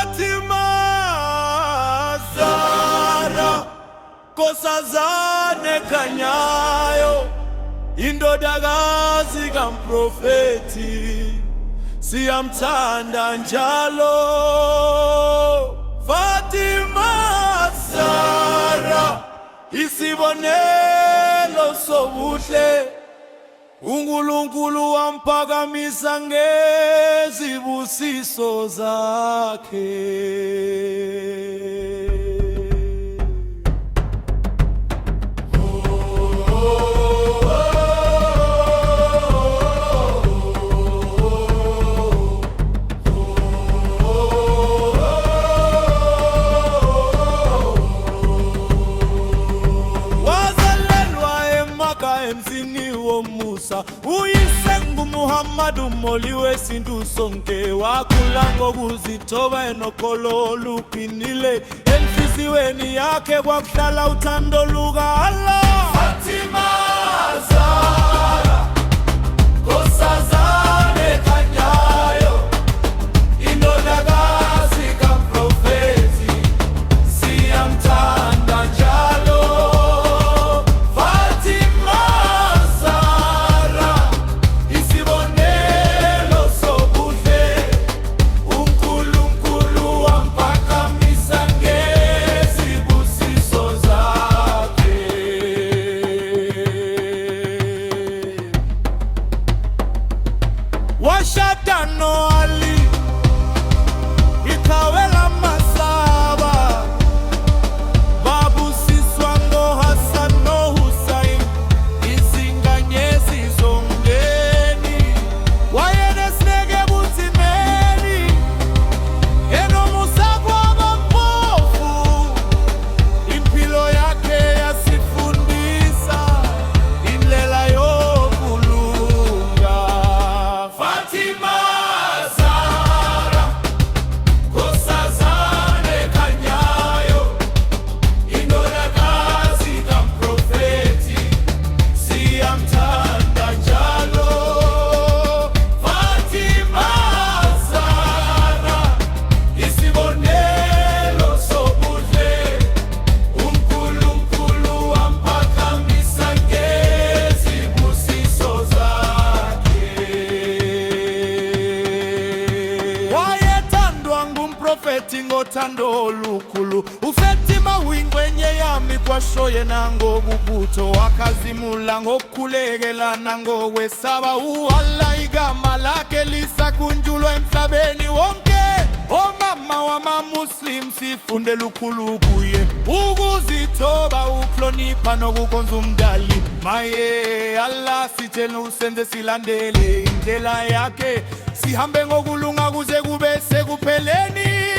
Fatima Zahra Nkosazane Kanyayo, indodakazi kaMprofethi siyamthanda njalo. Fatima Zahra isibonelo sobuhle, uNkulunkulu wamphakamisa ngezibusiso zakhe. Emzini womusa uyise nguMuhammadu moliwe sintu sonke, wakhula ngokuzithoba enokholo oluqinile, enhliziyweni yakhe kwakuhlala uthando luka Allah. Fatima Zahra Nkosazane Kanyayo, indodakazi kaMprofethi siyamthanda njalo. Washadano Ali ikawela masaba, babu siswango Hassan no Hussein izinganyezi zongeni, wayene snege butimeni eno musagwa bampofu, impilo yake yasifundisa indlela yokulunga. Fatima Zahra Nkosazane Kanyayo, indodakazi kaMprofethi siyamthanda njalo. Fatima Zahra isibonelo sobuhle, uNkulunkulu wamphakamisa ngezibusiso zakhe. Wayethandwa nguMprofethi ngothando olukhulu, uFatima uyingxenye yami kwashoye nangobubutho, wakazimula ngokukhulekelana ngokwesaba Allah, igama lakhe lisakhunjulwa emhlabeni wonke. Omama wamaMuslim sifunde lukhulu kuye, ukuzithoba, ukuhlonipha nokukhonza umdali. Maye Allah sitshela usenze silandele indlela yakhe, sihambe ngokulunga kuze kube sekupheleni.